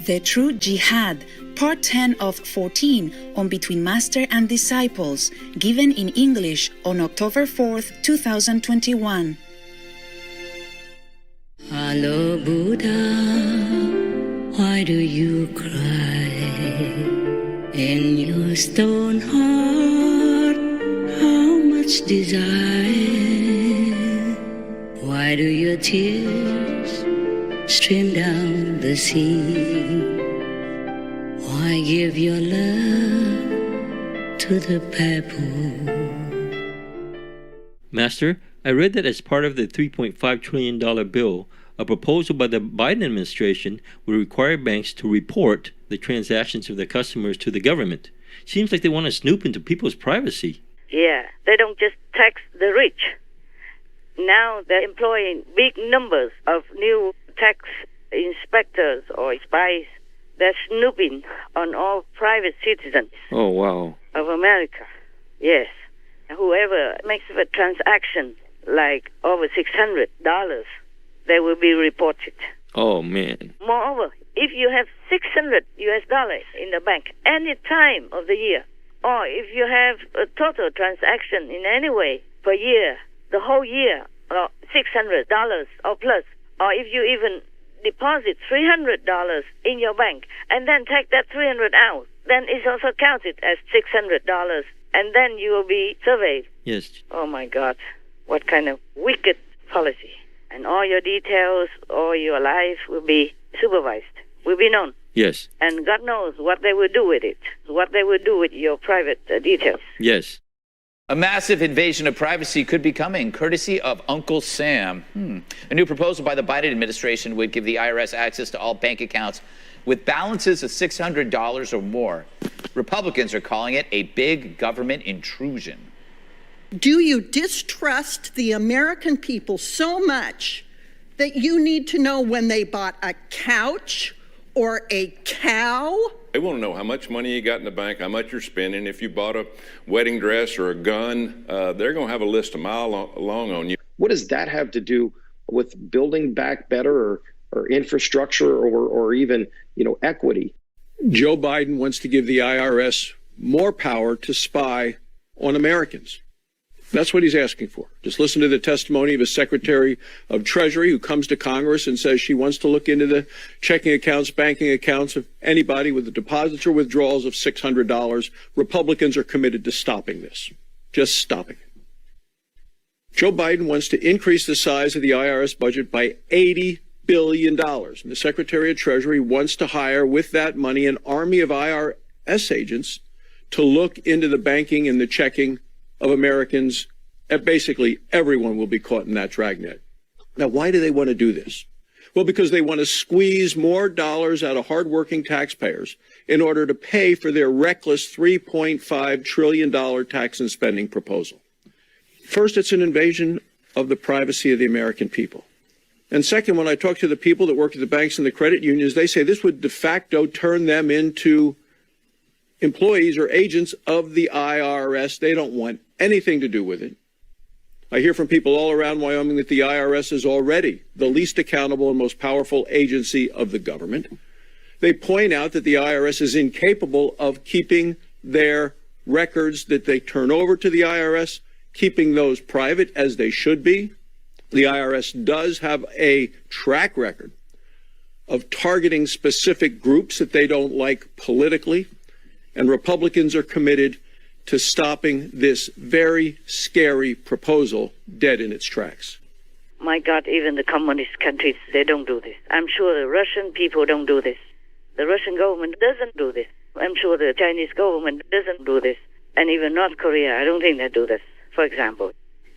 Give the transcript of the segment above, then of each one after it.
The True Jihad, Part 10 of 14 on Between Master and Disciples, given in English on October 4th, 2021. Hello, Buddha, why do you cry? In your stone heart, how much desire? Why do your tears stream down the sea? Why give your love to the pebble? Master, I read that as part of the $3.5 trillion bill, a proposal by the Biden administration would require banks to report the transactions of their customers to the government. Seems like they want to snoop into people's privacy. Yeah, they don't just tax the rich. Now they're employing big numbers of new tax inspectors or spies. They're snooping on all private citizens. Oh, wow. Of America. Yes. Whoever makes a transaction like over $600, they will be reported. Oh, man. Moreover, if you have $600 in the bank any time of the year, or if you have a total transaction in any way per year, the whole year, or $600 or plus, or if you even deposit $300 in your bank and then take that $300 out, then it's also counted as $600, and then you will be surveyed. Yes. Oh, my God. What kind of wicked policy. And all your details, all your life will be supervised, will be known. Yes. And God knows what they will do with it, what they will do with your private details. Yes. A massive invasion of privacy could be coming, courtesy of Uncle Sam. A new proposal by the Biden administration would give the IRS access to all bank accounts with balances of $600 or more. Republicans are calling it a big government intrusion. Do you distrust the American people so much that you need to know when they bought a couch or a cow? They want to know how much money you got in the bank, how much you're spending. If you bought a wedding dress or a gun, they're going to have a list a mile long on you. What does that have to do with building back better or infrastructure or even, equity? Joe Biden wants to give the IRS more power to spy on Americans. That's what he's asking for. Just listen to the testimony of a Secretary of Treasury who comes to Congress and says she wants to look into the checking accounts, banking accounts of anybody with the deposits or withdrawals of $600. Republicans are committed to stopping this. Just stopping it. Joe Biden wants to increase the size of the IRS budget by $80 billion. And the Secretary of Treasury wants to hire, with that money, an army of IRS agents to look into the banking and the checking of Americans. Basically, everyone will be caught in that dragnet. Now, why do they want to do this? Well, because they want to squeeze more dollars out of hardworking taxpayers in order to pay for their reckless $3.5 trillion tax and spending proposal. First, it's an invasion of the privacy of the American people. And second, when I talk to the people that work at the banks and the credit unions, they say this would de facto turn them into employees or agents of the IRS. They don't want anything to do with it. I hear from people all around Wyoming that the IRS is already the least accountable and most powerful agency of the government. They point out that the IRS is incapable of keeping their records that they turn over to the IRS, keeping those private as they should be. The IRS does have a track record of targeting specific groups that they don't like politically. And Republicans are committed to stopping this very scary proposal dead in its tracks. My God, even the communist countries, they don't do this. I'm sure the Russian people don't do this. The Russian government doesn't do this. I'm sure the Chinese government doesn't do this. And even North Korea, I don't think they do this, for example.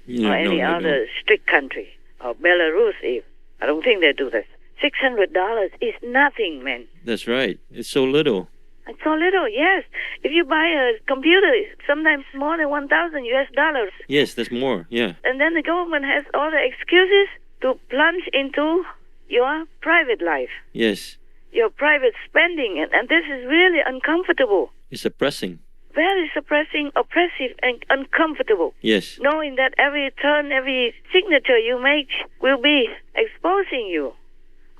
Or any other strict country. Or Belarus even. I don't think they do this. $600 is nothing, man. That's right. It's so little. It's so little, yes. If you buy a computer, sometimes more than $1,000. Yes, that's more, yeah. And then the government has all the excuses to plunge into your private life. Yes. Your private spending. And this is really uncomfortable. It's oppressing. Very suppressing, oppressive, and uncomfortable. Yes. Knowing that every turn, every signature you make will be exposing you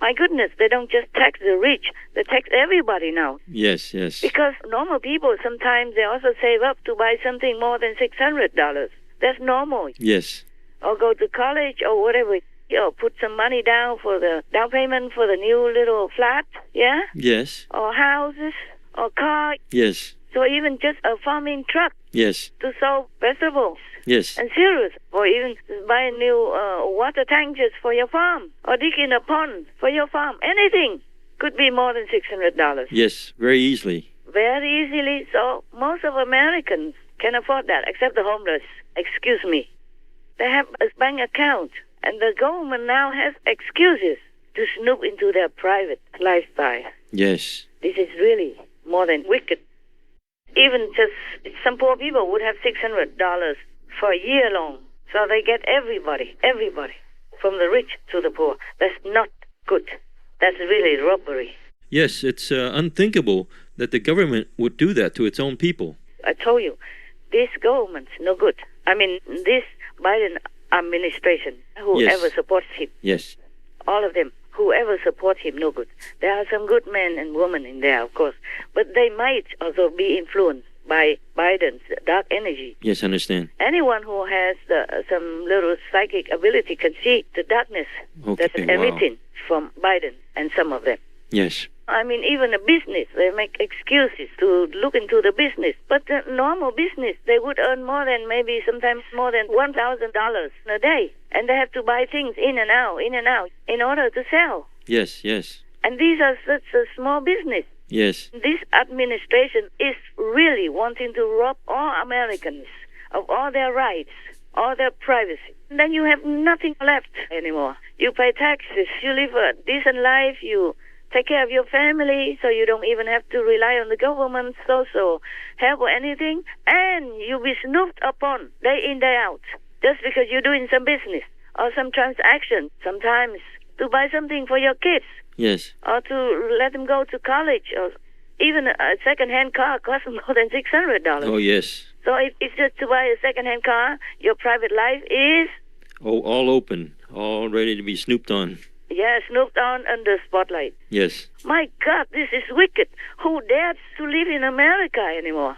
My goodness, they don't just tax the rich. They tax everybody now. Yes, yes. Because normal people, sometimes they also save up to buy something more than $600. That's normal. Yes. Or go to college or whatever. Or put some money down for the down payment for the new little flat, yeah? Yes. Or houses, or car. Yes. So even just a farming truck. Yes. To sow vegetables. Yes. And cereals. Or even buy a new water tank just for your farm. Or dig in a pond for your farm. Anything could be more than $600. Yes, very easily. Very easily. So most of Americans can afford that, except the homeless. Excuse me. They have a bank account. And the government now has excuses to snoop into their private lifestyle. Yes. This is really more than wicked. Even just some poor people would have $600 for a year long. So they get everybody, from the rich to the poor. That's not good. That's really robbery. Yes, it's unthinkable that the government would do that to its own people. I told you, this government's no good. I mean, this Biden administration, whoever supports him. Yes. All of them, whoever supports him, no good. There are some good men and women in there, of course, but they might also be influenced by Biden's dark energy. Yes, I understand. Anyone who has some little psychic ability can see the darkness that's emitting from Biden and some of them. Yes. I mean, even a business, they make excuses to look into the business. But the normal business, they would earn more than maybe sometimes more than $1,000 a day. And they have to buy things in and out, in order to sell. Yes, yes. And these are such a small business. Yes. This administration is really wanting to rob all Americans of all their rights, all their privacy. And then you have nothing left anymore. You pay taxes, you live a decent life, you take care of your family, so you don't even have to rely on the government, social help or anything, and you'll be snooped upon day in, day out, just because you're doing some business or some transaction, sometimes to buy something for your kids. Yes. Or to let them go to college, or even a second-hand car costs more than $600. Oh, yes. So if it's just to buy a second-hand car, your private life is... Oh, all open, all ready to be snooped on. Yeah, snooped on under spotlight. Yes. My God, this is wicked. Who dares to live in America anymore?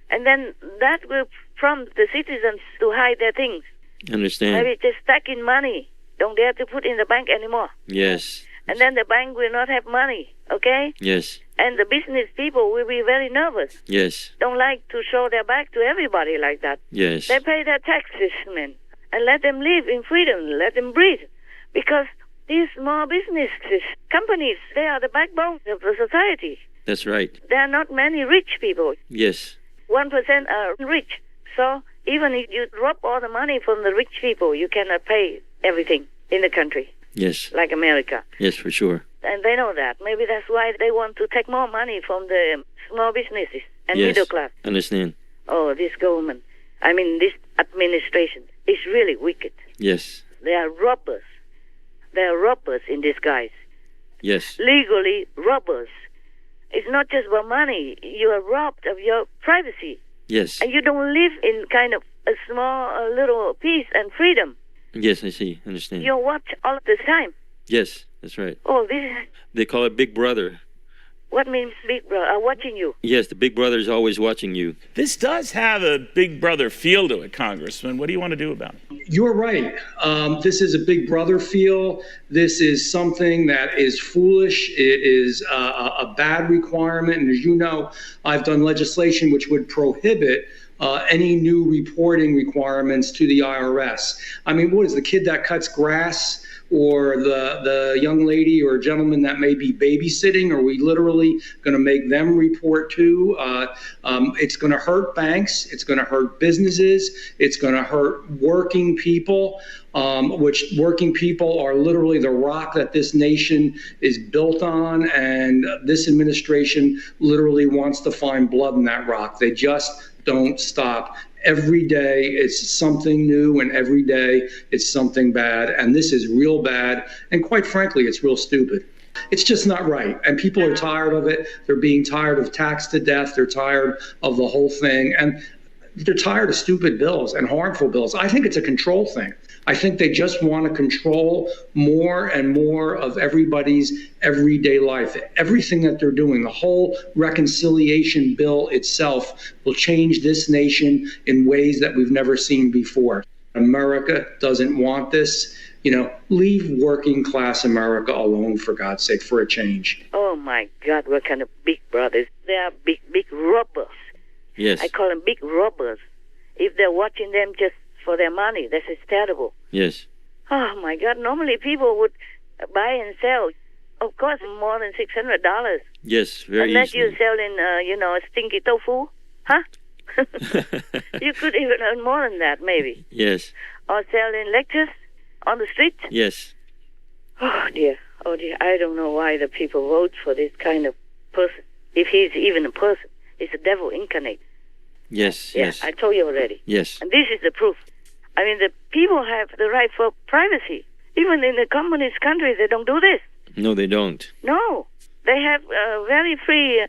And then that will prompt the citizens to hide their things. Understand. Maybe just stack in money. Don't dare to put in the bank anymore. Yes. And then the bank will not have money, okay? Yes. And the business people will be very nervous. Yes. Don't like to show their back to everybody like that. Yes. They pay their taxes, man. And let them live in freedom. Let them breathe. Because these small businesses, companies, they are the backbone of the society. That's right. There are not many rich people. Yes. 1% are rich. So even if you drop all the money from the rich people, you cannot pay everything in the country. Yes. Like America. Yes, for sure. And they know that. Maybe that's why they want to take more money from the small businesses and yes. middle class. Understand. Oh, this government, I mean this administration is really wicked. Yes. They are robbers. They are robbers in disguise. Yes. Legally robbers. It's not just about money. You are robbed of your privacy. Yes. And you don't live in kind of a small little peace and freedom. Yes, I see. Understand. You watch all the time. Yes, that's right. Oh, this is... They call it Big Brother. What means Big Brother? Watching you? Yes, the Big Brother is always watching you. This does have a Big Brother feel to it, Congressman. What do you want to do about it? You're right. This is a Big Brother feel. This is something that is foolish. It is a bad requirement. And as you know, I've done legislation which would prohibit any new reporting requirements to the IRS. I mean, what is the kid that cuts grass? Or the young lady or gentleman that may be babysitting? Are we literally going to make them report too? It's going to hurt banks. It's going to hurt businesses. It's going to hurt working people, which working people are literally the rock that this nation is built on. And this administration literally wants to find blood in that rock. They just don't stop. Every day it's something new, and every day it's something bad. And this is real bad. And quite frankly, it's real stupid. It's just not right. And people are tired of it. They're being tired of taxed to death. They're tired of the whole thing. And they're tired of stupid bills and harmful bills. I think it's a control thing. I think they just want to control more and more of everybody's everyday life. Everything that they're doing, the whole reconciliation bill itself will change this nation in ways that we've never seen before. America doesn't want this. Leave working class America alone, for God's sake, for a change. Oh, my God, what kind of big brothers. They are big, big robbers. Yes. I call them big robbers. If they're watching them just for their money, this is terrible. Yes. Oh, my God, normally people would buy and sell, of course, more than $600. Yes, very Unless easily. you're selling, stinky tofu, huh? You could even earn more than that, maybe. Yes. Or selling lectures on the street. Yes. Oh, dear. I don't know why the people vote for this kind of person. If he's even a person, he's a devil incarnate. Yes, Yeah, yes. I told you already. Yes. And this is the proof. I mean, the people have the right for privacy. Even in the communist countries, they don't do this. No, they don't. No. They have very free...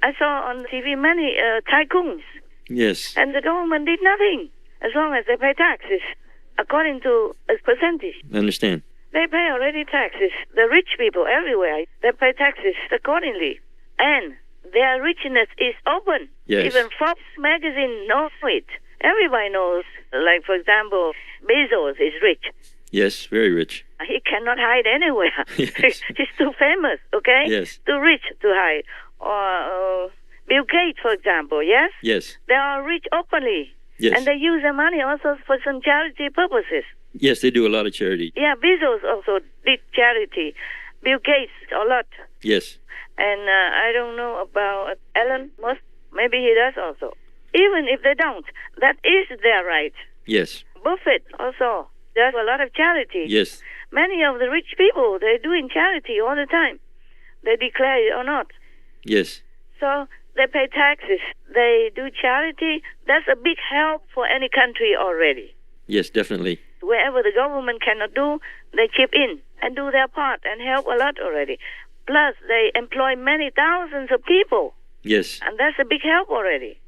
I saw on TV many tycoons. Yes. And the government did nothing as long as they pay taxes according to a percentage. I understand. They pay already taxes. The rich people everywhere, they pay taxes accordingly. And their richness is open. Yes. Even Forbes magazine knows it. Everybody knows. Like, for example, Bezos is rich. Yes, very rich. He cannot hide anywhere. Yes. He's too famous, okay? Yes. Too rich to hide. Or Bill Gates, for example, yes? Yes. They are rich openly. Yes. And they use their money also for some charity purposes. Yes, they do a lot of charity. Yeah, Bezos also did charity. Bill Gates, a lot. Yes. And I don't know about Elon Musk. Maybe he does also. Even if they don't, that is their right. Yes. Buffett also does a lot of charity. Yes. Many of the rich people, they're doing charity all the time. They declare it or not. Yes. So they pay taxes. They do charity. That's a big help for any country already. Yes, definitely. Wherever the government cannot do, they chip in and do their part and help a lot already. Plus, they employ many thousands of people. Yes. And that's a big help already.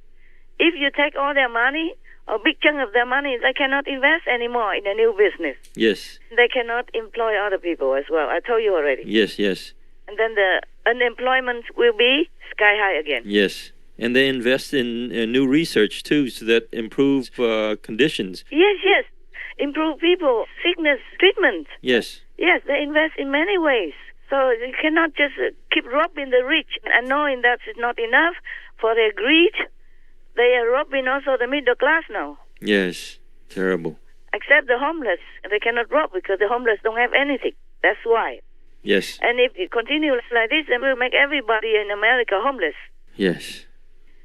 If you take all their money, a big chunk of their money, they cannot invest anymore in a new business. Yes. They cannot employ other people as well. I told you already. Yes, yes. And then the unemployment will be sky high again. Yes. And they invest in new research, too, so that improves conditions. Yes, yes. Improve people, sickness, treatment. Yes. Yes, they invest in many ways. So you cannot just keep robbing the rich and knowing that it's not enough for their greed. They are robbing also the middle class now. Yes. Terrible. Except the homeless. They cannot rob because the homeless don't have anything. That's why. Yes. And if it continues like this, then we'll make everybody in America homeless. Yes.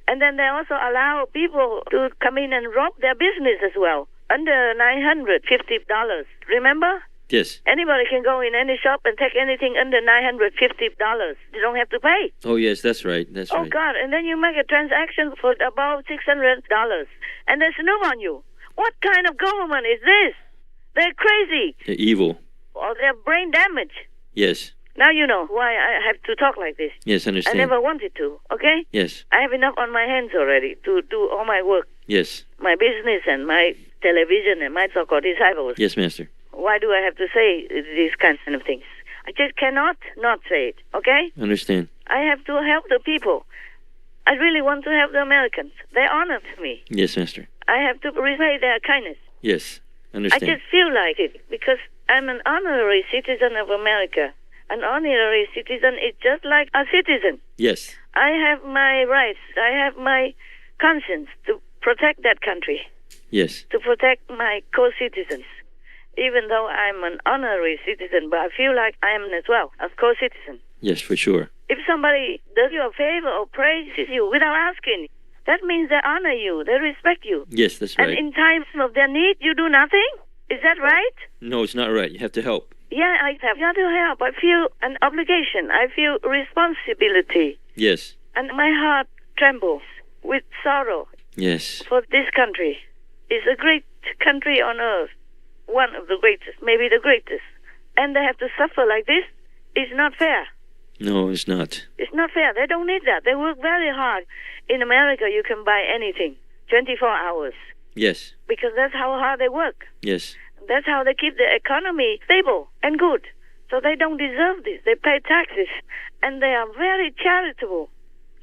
And then they also allow people to come in and rob their business as well. Under $950. Remember? Yes. Anybody can go in any shop and take anything under $950. You don't have to pay. Oh, yes, that's right. That's Oh, right. God. And then you make a transaction for about $600. And they snoop on you. What kind of government is this? They're crazy. They're evil. Or they're brain damaged. Yes. Now you know why I have to talk like this. Yes, I understand. never wanted to, okay? Yes. I have enough on my hands already to do all my work. Yes. My business and my television and my so-called disciples. Yes, Master. Why do I have to say these kinds of things? I just cannot not say it, okay? Understand. I have to help the people. I really want to help the Americans. They honored me. Yes, Master. I have to repay their kindness. Yes. I Understand. just feel like it because I'm an honorary citizen of America. An honorary citizen is just like a citizen. Yes. I have my rights. I have my conscience to protect that country, Yes. to protect my co-citizens. Even though I'm an honorary citizen, but I feel like I am as well, a co-citizen. Yes, for sure. If somebody does you a favor or praises you without asking, that means they honor you, they respect you. Yes, that's And right. in times of their need, you do nothing? Is that right? No, it's not right. You have to help. Yeah, I have got to help. I feel an obligation. I feel responsibility. Yes. And my heart trembles with sorrow Yes. for this country. It's a great country on earth. One of the greatest, maybe the greatest. And they have to suffer like this. It's not fair. No, it's not. It's not fair. They don't need that. They work very hard. In America, you can buy anything, 24 hours, Yes. because that's how hard they work. Yes. That's how they keep the economy stable and good. So they don't deserve this. They pay taxes. And they are very charitable.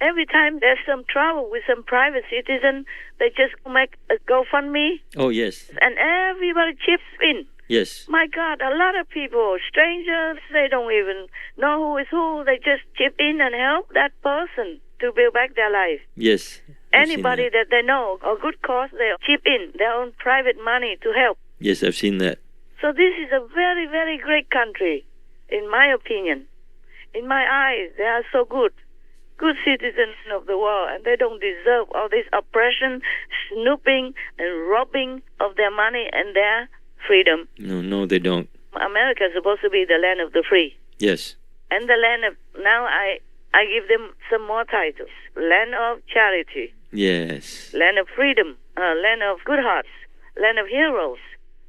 Every time there's some trouble with some private citizen, they just make a GoFundMe. Oh, yes. And everybody chips in. Yes. My God, a lot of people, strangers, they don't even know who is who. They just chip in and help that person to build back their life. Yes. Anybody that they know, a good cause, they chip in their own private money to help. Yes, I've seen that. So this is a very, very great country, in my opinion. In my eyes, they are so good. Good citizens of the world, and they don't deserve all this oppression, snooping, and robbing of their money and their freedom. No, they don't. America is supposed to be the land of the free. Yes. And the land of, now I give them some more titles. Land of charity. Yes. Land of freedom. Land of good hearts. Land of heroes.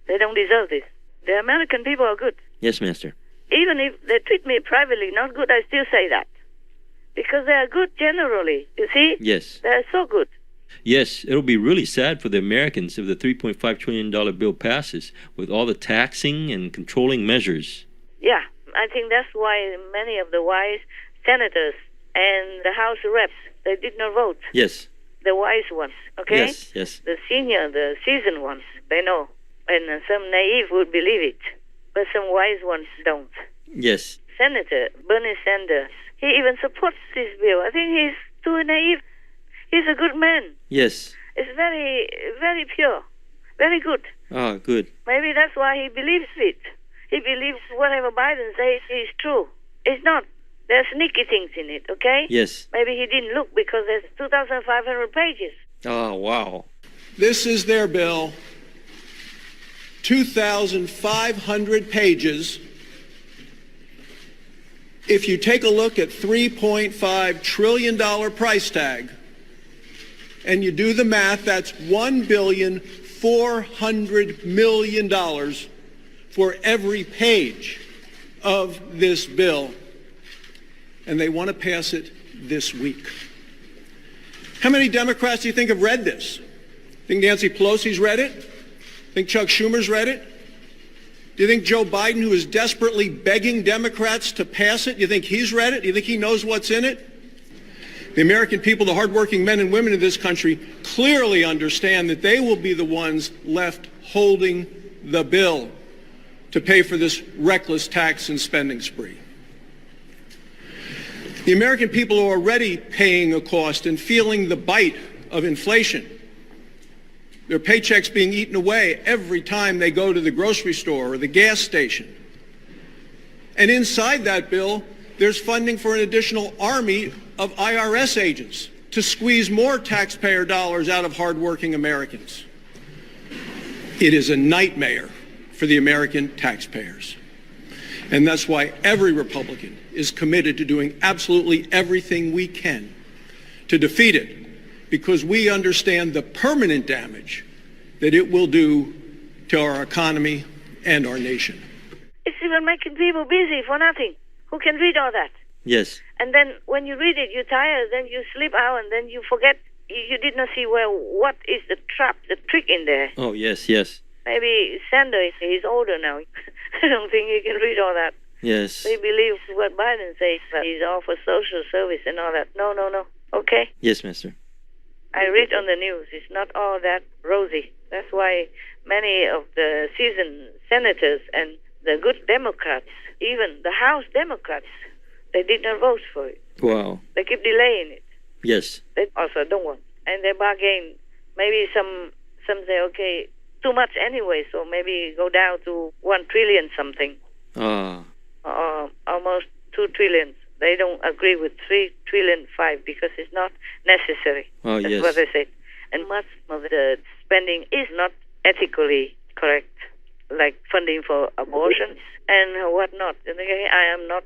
They don't deserve this. The American people are good. Yes, Master. Even if they treat me privately not good, I still say that. Because they are good generally, you see? Yes. They are so good. Yes, it'll be really sad for the Americans if the $3.5 trillion bill passes with all the taxing and controlling measures. Yeah, I think that's why many of the wise senators and the House reps, they did not vote. Yes. The wise ones, okay? Yes. The seasoned ones, they know. And some naive would believe it. But some wise ones don't. Yes. Senator Bernie Sanders, he even supports this bill. I think he's too naive. He's a good man. Yes. It's very, very pure. Very good. Ah, good. Maybe that's why he believes it. He believes whatever Biden says is true. It's not. There are sneaky things in it, okay? Yes. Maybe he didn't look because there's 2,500 pages. Oh, wow. This is their bill. 2,500 pages. If you take a look at $3.5 trillion price tag, and you do the math, that's $1.4 billion for every page of this bill. And they want to pass it this week. How many Democrats do you think have read this? Think Nancy Pelosi's read it? Think Chuck Schumer's read it? Do you think Joe Biden, who is desperately begging Democrats to pass it, you think he's read it? Do you think he knows what's in it? The American people, the hardworking men and women of this country, clearly understand that they will be the ones left holding the bill to pay for this reckless tax and spending spree. The American people are already paying a cost and feeling the bite of inflation. Their paychecks being eaten away every time they go to the grocery store or the gas station. And inside that bill, there's funding for an additional army of IRS agents to squeeze more taxpayer dollars out of hardworking Americans. It is a nightmare for the American taxpayers. And that's why every Republican is committed to doing absolutely everything we can to defeat it, because we understand the permanent damage that it will do to our economy and our nation. It's even making people busy for nothing. Who can read all that? Yes. And then when you read it, you're tired, then you sleep out, and then you forget. You did not see, well, what is the trap, the trick in there. Oh, yes. Maybe Sanders, he's older now. I don't think he can read all that. Yes. They believe what Biden says, that he's all for social service and all that. No. Okay? Yes, Master. I read on the news. It's not all that rosy. That's why many of the seasoned senators and the good Democrats, even the House Democrats, they did not vote for it. Wow. They keep delaying it. Yes. They also don't want. And they bargain. Maybe some say, okay, too much anyway, so maybe go down to 1 trillion something. Almost 2 trillion. They don't agree with 3 trillion 5 because it's not necessary. Oh, That's yes. what they said. And much of the spending is not ethically correct, like funding for abortions and whatnot. And again, I am not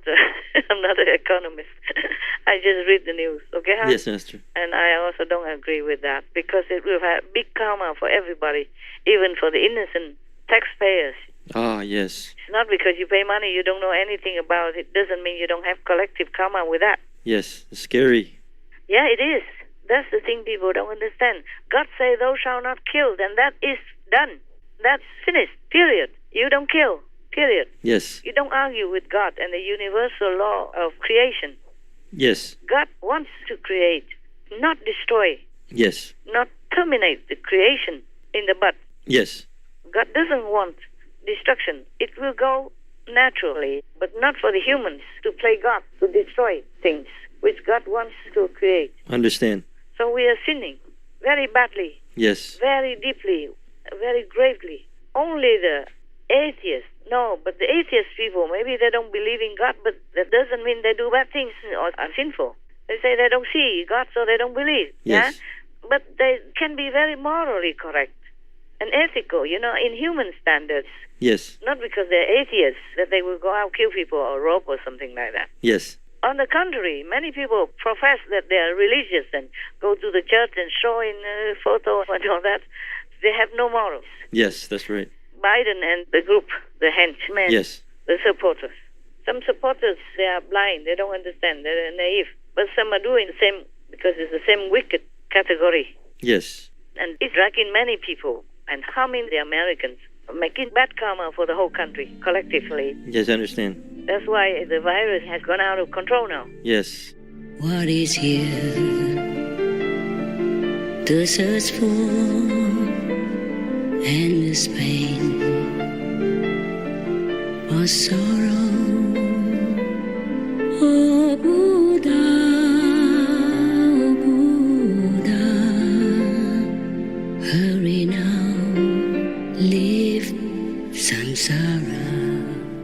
I'm not an economist. I just read the news, okay? Yes, Master. And I also don't agree with that because it will have big karma for everybody, even for the innocent taxpayers. Ah, yes. It's not because you pay money you don't know anything about it. Doesn't mean you don't have collective karma with that. Yes, it's scary. Yeah, it is. That's the thing people don't understand. God say, thou shalt not kill, and that is done. That's finished. Period. You don't kill. Period. Yes. You don't argue with God and the universal law of creation. Yes. God wants to create, not destroy, Yes. not terminate the creation in the bud. Yes. God doesn't want destruction. It will go naturally, but not for the humans to play God, to destroy things which God wants to create. Understand. So we are sinning very badly, Yes. very deeply, very gravely. Only the atheists, no, but the atheist people, maybe they don't believe in God, but that doesn't mean they do bad things or are sinful. They say they don't see God, so they don't believe. Yes. Yeah? But they can be very morally correct and ethical, in human standards. Yes. Not because they're atheists, that they will go out, kill people, or rob or something like that. Yes. On the contrary, many people profess that they are religious and go to the church and show in photos and all that. They have no morals. Yes, that's right. Biden and the group, the henchmen, Yes. the supporters. Some supporters, they are blind, they don't understand, they're naive. But some are doing the same because it's the same wicked category. Yes. And it's dragging many people and harming the Americans, making bad karma for the whole country, collectively. Yes, I understand. That's why the virus has gone out of control now. Yes. What is here to search for endless pain or sorrow or